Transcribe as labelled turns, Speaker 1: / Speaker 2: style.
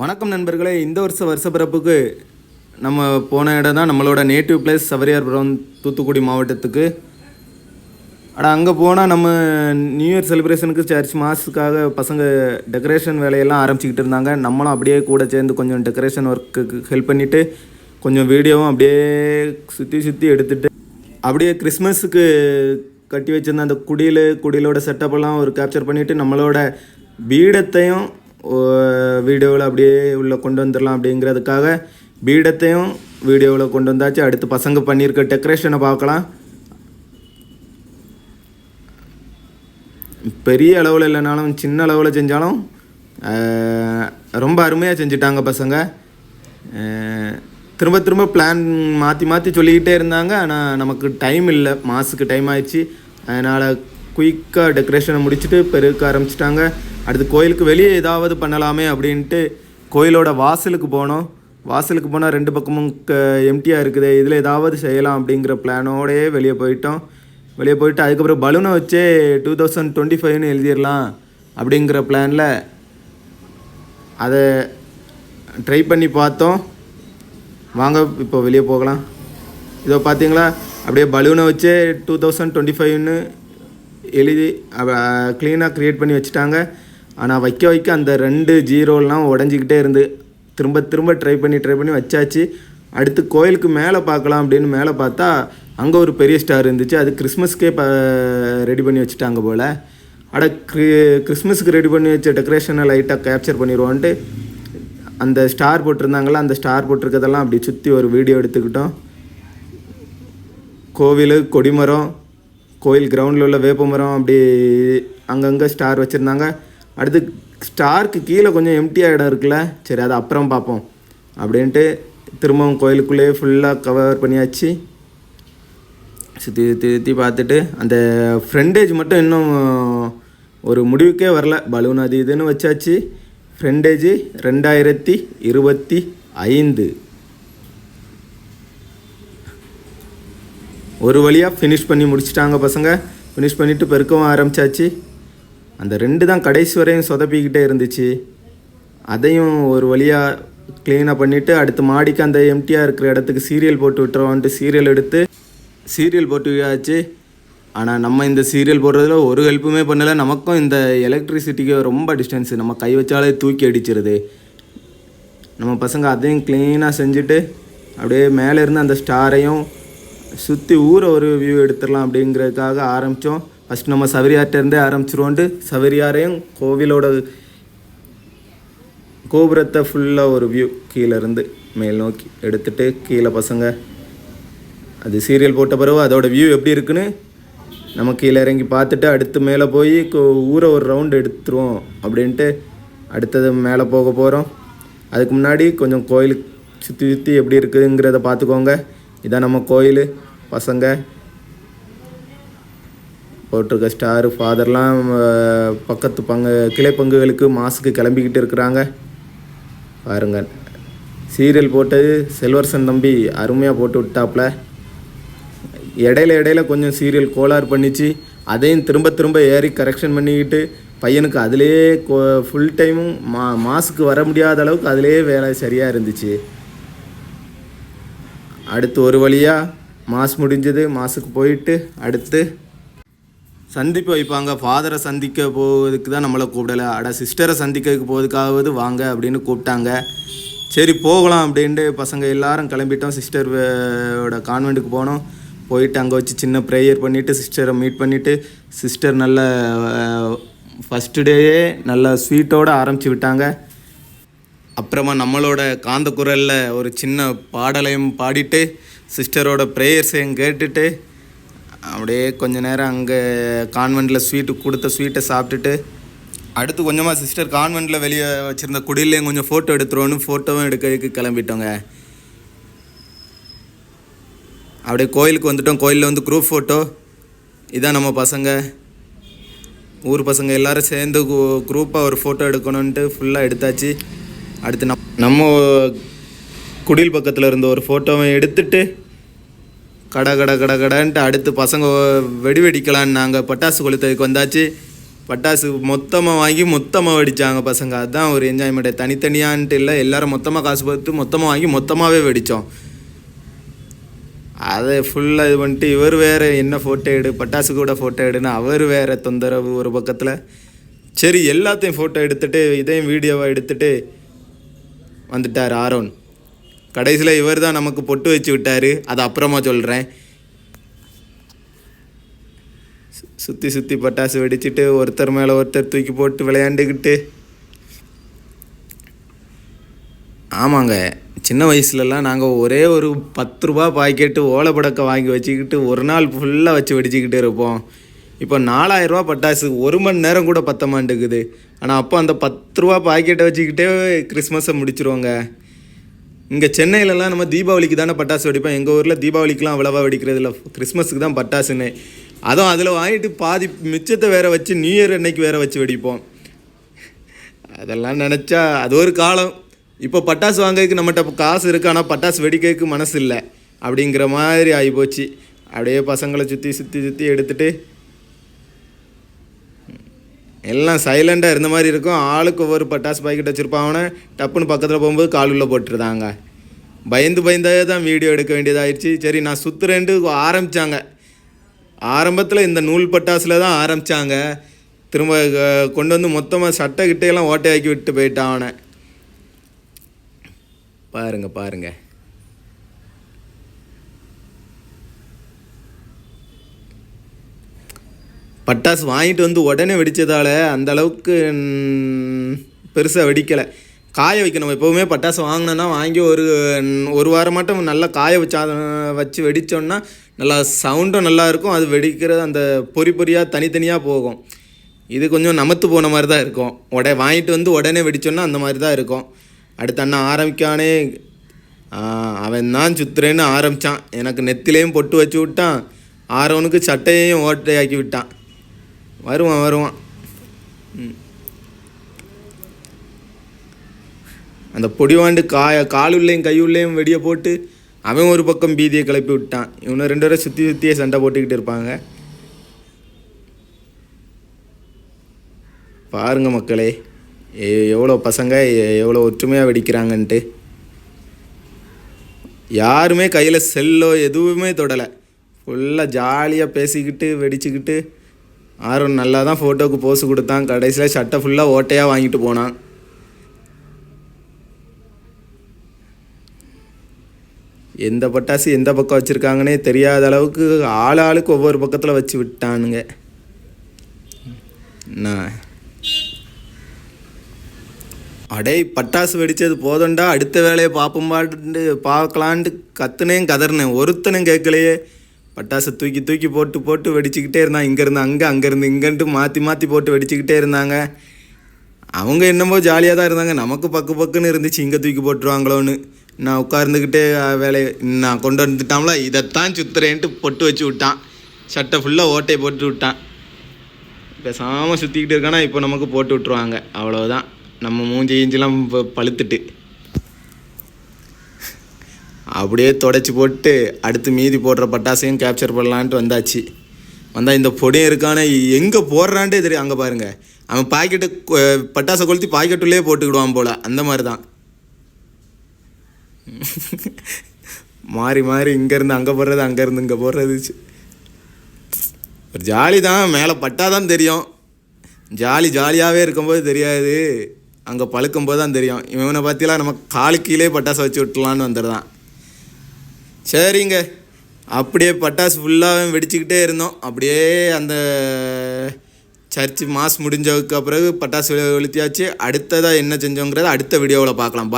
Speaker 1: வணக்கம் நண்பர்களே. இந்த வருஷ பிறப்புக்கு நம்ம போன இடம் தான் நம்மளோட நேட்டிவ் பிளேஸ் சவரியார்புரம், தூத்துக்குடி மாவட்டத்துக்கு. ஆனால் அங்கே போனால் நம்ம நியூ இயர் செலிப்ரேஷனுக்கு சர்ச் மாஸுக்காக பசங்க டெக்கரேஷன் வேலையெல்லாம் ஆரம்பிச்சிக்கிட்டு இருந்தாங்க. நம்மளும் அப்படியே கூட சேர்ந்து கொஞ்சம் டெக்கரேஷன் ஒர்க்குக்கு ஹெல்ப் பண்ணிவிட்டு கொஞ்சம் வீடியோவும் அப்படியே சுற்றி எடுத்துகிட்டு அப்படியே கிறிஸ்மஸுக்கு கட்டி வச்சுருந்த அந்த குடிலோட செட்டப்பெல்லாம் ஒரு கேப்சர் பண்ணிவிட்டு நம்மளோட பீடத்தையும் வீடியோவில் அப்படியே உள்ளே கொண்டு வந்துடலாம் அப்படிங்கிறதுக்காக பீடத்தையும் வீடியோவில் கொண்டு வந்தாச்சு. அடுத்து பசங்க பண்ணியிருக்க டெக்கரேஷனை பார்க்கலாம். பெரிய அளவில் இல்லைனாலும் சின்ன அளவில் செஞ்சாலும் ரொம்ப அருமையாக செஞ்சுட்டாங்க பசங்க. திரும்ப பிளான் மாற்றி சொல்லிக்கிட்டே இருந்தாங்க. ஆனால் நமக்கு டைம் இல்லை, மாதத்துக்கு டைம் ஆயிடுச்சு. அதனால் குயிக்காக டெக்கரேஷனை முடிச்சுட்டு பெருக்க ஆரம்பிச்சிட்டாங்க. அடுத்து கோயிலுக்கு வெளியே ஏதாவது பண்ணலாமே அப்படின்ட்டு கோயிலோட வாசலுக்கு போனோம். வாசலுக்கு போனால் ரெண்டு பக்கமும் எம்டியாக இருக்குது, இதில் ஏதாவது செய்யலாம் அப்படிங்கிற பிளானோடையே வெளியே போயிட்டு அதுக்கப்புறம் பலூனை வச்சே 2025 எழுதிடலாம் அப்படிங்கிற பிளானில் அதை ட்ரை பண்ணி பார்த்தோம். வாங்க இப்போ வெளியே போகலாம். இதோ பார்த்தீங்களா, அப்படியே பலூனை வச்சே 2025 எழுதி க்ளீனாக க்ரியேட் பண்ணி வச்சுட்டாங்க. ஆனால் வைக்க அந்த 2 ஜீரோலாம் உடஞ்சிக்கிட்டே இருந்து திரும்ப ட்ரை பண்ணி வச்சாச்சு. அடுத்து கோயிலுக்கு மேலே பார்க்கலாம் அப்படின்னு மேலே பார்த்தா அங்கே ஒரு பெரிய ஸ்டார் இருந்துச்சு. அது கிறிஸ்மஸ்க்கே ரெடி பண்ணி வச்சுட்டாங்க போல். கிறிஸ்மஸுக்கு ரெடி பண்ணி வச்ச டெக்கரேஷனை லைட்டாக கேப்சர் பண்ணிடுவோன்ட்டு அந்த ஸ்டார் போட்டிருந்தாங்களா, அந்த ஸ்டார் போட்டிருக்கதெல்லாம் அப்படி சுற்றி ஒரு வீடியோ எடுத்துக்கிட்டோம். கோவில் கொடிமரம், கோயில் கிரவுண்டில் உள்ள வேப்ப மரம், அப்படி அங்கங்கே ஸ்டார் வச்சுருந்தாங்க. அடுத்து ஸ்டாருக்கு கீழே கொஞ்சம் எம்டியாக இடம் இருக்குல்ல, சரி அதை அப்புறம் பார்ப்போம் அப்படின்ட்டு திரும்பவும் கோயிலுக்குள்ளேயே ஃபுல்லாக கவர் பண்ணியாச்சு. சுற்றி பார்த்துட்டு அந்த ஃப்ரண்டேஜ் மட்டும் இன்னும் ஒரு முடிவுக்கே வரல. பலூன் அது இதுன்னு வச்சாச்சு. ஃப்ரண்டேஜ் 2025 ஒரு வழியாக ஃபினிஷ் பண்ணி முடிச்சிட்டாங்க பசங்க. ஃபினிஷ் பண்ணிவிட்டு பெருக்கவும் ஆரம்பித்தாச்சு. அந்த 2 தான் கடைசி வரையும் சொதப்பிக்கிட்டே இருந்துச்சு. அதையும் ஒரு வழியாக க்ளீனாக பண்ணிவிட்டு அடுத்து மாடிக்கு அந்த எம்டியாக இருக்கிற இடத்துக்கு சீரியல் போட்டு விட்டுருவான்ட்டு சீரியல் எடுத்து சீரியல் போட்டு வியாச்சு. ஆனால் நம்ம இந்த சீரியல் போடுறதுல ஒரு ஹெல்ப்புமே பண்ணலை. நமக்கும் இந்த எலக்ட்ரிசிட்டிக்கு ரொம்ப டிஸ்டன்ஸு, நம்ம கை வச்சாலே தூக்கி அடிச்சிருது. நம்ம பசங்க அதையும் க்ளீனாக செஞ்சுட்டு அப்படியே மேலே இருந்து அந்த ஸ்டாரையும் சுற்றி ஊரை ஒரு வியூ எடுத்துடலாம் அப்படிங்கிறதுக்காக ஆரம்பித்தோம். ஃபஸ்ட் நம்ம சவரியார்ட்டேருந்தே ஆரம்பிச்சிருவோன்ட்டு சவரியாரையும் கோவிலோட கோபுரத்தை ஃபுல்லாக ஒரு வியூ கீழேருந்து மேல் நோக்கி எடுத்துகிட்டு கீழே பசங்க அது சீரியல் போட்ட பிறகு அதோட வியூ எப்படி இருக்குன்னு நம்ம கீழே இறங்கி பார்த்துட்டு அடுத்து மேலே போய் ஊரை ஒரு ரவுண்டு எடுத்துருவோம் அப்படின்ட்டு அடுத்தது மேலே போக போகிறோம். அதுக்கு முன்னாடி கொஞ்சம் கோயிலுக்கு சுற்றி எப்படி இருக்குதுங்கிறத பார்த்துக்கோங்க. இதான் நம்ம கோயில். பசங்க போட்டிருக்க ஸ்டாரு ஃபாதர்லாம் பக்கத்து கிளை பங்குகளுக்கு மாசுக்கு கிளம்பிக்கிட்டு இருக்கிறாங்க. பாருங்க, சீரியல் போட்டது செல்வரசன் தம்பி அருமையாக போட்டு விட்டாப்புல. இடையில கொஞ்சம் சீரியல் கோளாறு பண்ணிச்சு. அதையும் திரும்ப ஏறி கரெக்ஷன் பண்ணிக்கிட்டு பையனுக்கு அதிலே ஃபுல் டைமும் மாசுக்கு வர முடியாத அளவுக்கு அதிலே வேலை சரியாக இருந்துச்சு. அடுத்து ஒரு வழியாக மாஸ் முடிஞ்சது. மாசுக்கு போயிட்டு அடுத்து சந்திப்பு வைப்பாங்க. ஃபாதரை சந்திக்க போவதுக்கு தான் நம்மளை கூப்பிடலை, சிஸ்டரை சந்திக்கிறதுக்கு போவதுக்காவது வாங்க அப்படின்னு கூப்பிட்டாங்க. சரி போகலாம் அப்படின்ட்டு பசங்க எல்லாரும் கிளம்பிட்டோம். சிஸ்டரோட கான்வெண்ட்டுக்கு போனோம். போயிட்டு அங்கே வச்சு சின்ன ப்ரேயர் பண்ணிவிட்டு சிஸ்டரை மீட் பண்ணிவிட்டு சிஸ்டர் நல்ல ஃபஸ்ட்டு டேயே நல்ல ஸ்வீட்டோடு ஆரம்பித்து விட்டாங்க. அப்புறமா நம்மளோட காந்த குரலில் ஒரு சின்ன பாடலையும் பாடிட்டு சிஸ்டரோட ப்ரேயர்ஸையும் கேட்டுட்டு அப்படியே கொஞ்ச நேரம் அங்கே கான்வெண்ட்டில் கொடுத்த ஸ்வீட்டை சாப்பிட்டுட்டு அடுத்து கொஞ்சமாக சிஸ்டர் கான்வெண்ட்டில் வெளியே வச்சுருந்த குடிலையும் கொஞ்சம் ஃபோட்டோ எடுத்துருவோன்னு ஃபோட்டோவும் எடுக்கிறதுக்கு கிளம்பிட்டோங்க. அப்படியே கோயிலுக்கு வந்துட்டோம். கோயிலில் வந்து குரூப் ஃபோட்டோ. இதான் நம்ம பசங்க, ஊர் பசங்க எல்லோரும் சேர்ந்து குரூப்பாக ஒரு ஃபோட்டோ எடுக்கணுன்ட்டு ஃபுல்லாக எடுத்தாச்சு. அடுத்து நம்ம குடில் பக்கத்தில் இருந்த ஒரு ஃபோட்டோவை எடுத்துட்டு கடன்ட்டு அடுத்து பசங்க வெடிக்கலான்னு நாங்கள் பட்டாசு கொளுத்ததுக்கு வந்தாச்சு. பட்டாசு மொத்தமாக வாங்கி மொத்தமாக வெடித்தாங்க பசங்க. அதுதான் ஒரு என்ஜாய்மெண்ட்டு. தனித்தனியான்ட்டு இல்லை, எல்லோரும் மொத்தமாக காசு பார்த்து மொத்தமாக வாங்கி மொத்தமாகவே வெடித்தோம். அதை ஃபுல்லாக இது பண்ணிட்டு இவர் வேறு என்ன ஃபோட்டோ எடு, பட்டாசு கூட ஃபோட்டோ எடுன்னு அவர் வேறு தொந்தரவு ஒரு பக்கத்தில். சரி எல்லாத்தையும் ஃபோட்டோ எடுத்துகிட்டு இதையும் வீடியோவை எடுத்துகிட்டு வந்துட்டார் ஆரோன். கடைசியில் இவர் தான் நமக்கு பொட்டு வச்சு விட்டார், அதை அப்புறமா சொல்கிறேன். சுற்றி சுற்றி பட்டாசு வெடிச்சிட்டு ஒருத்தர் மேலே ஒருத்தர் தூக்கி போட்டு விளையாண்டுக்கிட்டு. ஆமாங்க, சின்ன வயசுலலாம் நாங்கள் ஒரே ஒரு 10 ரூபா பாக்கெட்டு ஓலைப்படக்கை வாங்கி வச்சுக்கிட்டு ஒரு நாள் ஃபுல்லாக வச்சு வெடிச்சிக்கிட்டு இருப்போம். இப்போ 4000 ரூபா பட்டாசு 1 மணி நேரம் கூட பத்த மாட்டேங்குது. ஆனால் அப்போ அந்த 10 ரூபா பாக்கெட்டை வச்சுக்கிட்டே கிறிஸ்மஸை முடிச்சிருவோங்க. இங்கே சென்னையிலலாம் நம்ம தீபாவளிக்கு தானே பட்டாசு வெடிப்போம். எங்கள் ஊரில் தீபாவளிக்கெலாம் அவ்வளோவா வெடிக்கிறது இல்லை, கிறிஸ்மஸுக்கு தான் பட்டாசுன்னு. அதுவும் அதில் வாங்கிட்டு பாதி மிச்சத்தை வேறு வச்சு நியூ இயர் அன்னைக்கு வேறு வச்சு வெடிப்போம். அதெல்லாம் நினச்சா அது ஒரு காலம். இப்போ பட்டாசு வாங்கிறதுக்கு நம்மகிட்ட காசு இருக்குது, ஆனால் பட்டாசு வெடிக்கிறதுக்கு மனசு இல்லை அப்படிங்கிற மாதிரி ஆகிப்போச்சு. அப்படியே பசங்களை சுற்றி சுற்றி சுற்றி எடுத்துகிட்டு எல்லாம் சைலண்டாக இருந்த மாதிரி இருக்கும். ஆளுக்கு ஒவ்வொரு பட்டாசு பாக்கெட் வச்சுருப்பாங்க. டப்புன்னு பக்கத்தில் போகும்போது காலுள்ள போட்டுருந்தாங்க. பயந்தே தான் வீடியோ எடுக்க வேண்டியதாகிடுச்சு. சரி நான் சுற்றுறேன்ட்டு ஆரம்பித்தாங்க. ஆரம்பத்தில் இந்த நூல் பட்டாசில் தான் ஆரம்பித்தாங்க. திரும்ப கொண்டு வந்து மொத்தமாக சட்டை கிட்டையெல்லாம் ஓட்டையாக்கி விட்டு போயிட்டான் அவனை. பாருங்க பட்டாசு வாங்கிட்டு வந்து உடனே வெடித்ததால் அந்த அளவுக்கு பெருசாக வெடிக்கலை. காய வைக்கணும். எப்போவுமே பட்டாசு வாங்கினோன்னா வாங்கி ஒரு வாரம் மட்டும் நல்லா காய வச்சு வெடித்தோன்னா நல்லா சவுண்டும் நல்லாயிருக்கும். அது வெடிக்கிறது அந்த பொறியாக தனித்தனியாக போகும். இது கொஞ்சம் நமத்து போன மாதிரி தான் இருக்கும். வாங்கிட்டு வந்து உடனே வெடித்தோன்னா அந்த மாதிரி தான் இருக்கும். அடுத்த அண்ணன் ஆரம்பிக்கானே, அவன் தான் சுத்துறேன்னு ஆரம்பித்தான். எனக்கு நெத்திலையும் பொட்டு வச்சு விட்டான், ஆரோனுக்கு சட்டையையும் ஓட்டையாக்கி விட்டான். வருவான். அந்த பொடிவாண்டு காலுள்ளையும் கையுள்ளையும் வெடியை போட்டு அவன் ஒரு பக்கம் பீதியை கிளப்பி விட்டான். இவனை 2 பேரும் சுற்றியே சண்டை போட்டுக்கிட்டு இருப்பாங்க. பாருங்க மக்களே, எவ்வளோ பசங்க எவ்வளோ ஒற்றுமையாக வெடிக்கிறாங்கன்ட்டு. யாருமே கையில் செல்லோ எதுவுமே தொடலை. ஃபுல்லாக ஜாலியாக பேசிக்கிட்டு வெடிச்சுக்கிட்டு. ஆரோன் நல்லா தான் ஃபோட்டோவுக்கு போஸு கொடுத்தான். கடைசியில் சட்டை ஃபுல்லாக ஓட்டையாக வாங்கிட்டு போனான். எந்த பட்டாசு எந்த பக்கம் வச்சுருக்காங்கன்னே தெரியாத அளவுக்கு ஆளுக்கு ஒவ்வொரு பக்கத்தில் வச்சு விட்டானுங்க. அடே பட்டாசு வெடித்தது போதண்டா, அடுத்த வேலையை பார்க்கலான்ட்டு கத்துனேன் கதறினேன். ஒருத்தனும் கேட்கலையே. பட்டாசை தூக்கி போட்டு வெடிச்சுக்கிட்டே இருந்தான். இங்கேருந்து அங்கேருந்து இங்கேன்ட்டு மாற்றி போட்டு வெடிச்சுக்கிட்டே இருந்தாங்க. அவங்க என்னமோ ஜாலியாக தான் இருந்தாங்க. நமக்கு பக்குன்னு இருந்துச்சு, இங்கே தூக்கி போட்டுருவாங்களோன்னு. நான் உட்கார்ந்துக்கிட்டே வேலையை நான் கொண்டு வந்துட்டாங்களா, இதைத்தான் சுத்துறேன்ட்டு பொட்டு வச்சு விட்டான். சட்டை ஃபுல்லாக ஓட்டையை போட்டு விட்டான். பேசாமல் சுற்றிக்கிட்டு இருக்கானா, இப்போ நமக்கு போட்டு விட்ருவாங்க. அவ்வளோதான், நம்ம மூஞ்சிலாம் பழுத்துட்டு அப்படியே தொடச்சி போட்டு அடுத்து மீதி போடுற பட்டாசையும் கேப்சர் பண்ணலான்ட்டு வந்தால் இந்த பொடியும் இருக்கானே, எங்கே போடுறான்ட்டே தெரியும். அங்கே பாருங்கள், அவன் பாக்கெட்டு பட்டாசை கொளுத்தி பாக்கெட்டுள்ளே போட்டுக்கிடுவான் போல். அந்த மாதிரி தான் மாறி இங்கேருந்து அங்கே போடுறது, அங்கேருந்து இங்கே போடுறது. ஒரு ஜாலி தான். மேலே பட்டாதான் தெரியும். ஜாலியாகவே இருக்கும்போது தெரியாது, அங்கே பழுக்கும்போது தான் தெரியும். இவனை பற்றிலாம் நம்ம காலு கீழே பட்டாசை வச்சு விட்டுலான்னு வந்துடுதான். சரிங்க, அப்படியே பட்டாசு ஃபுல்லாக வெடிச்சுக்கிட்டே இருந்தோம். அப்படியே அந்த சர்ச்சு மாஸ் முடிஞ்சதுக்கு பிறகு பட்டாசு வெளுத்தியாச்சு. அடுத்ததாக என்ன செஞ்சோங்கிறத அடுத்த வீடியோவில் பார்க்கலாம்.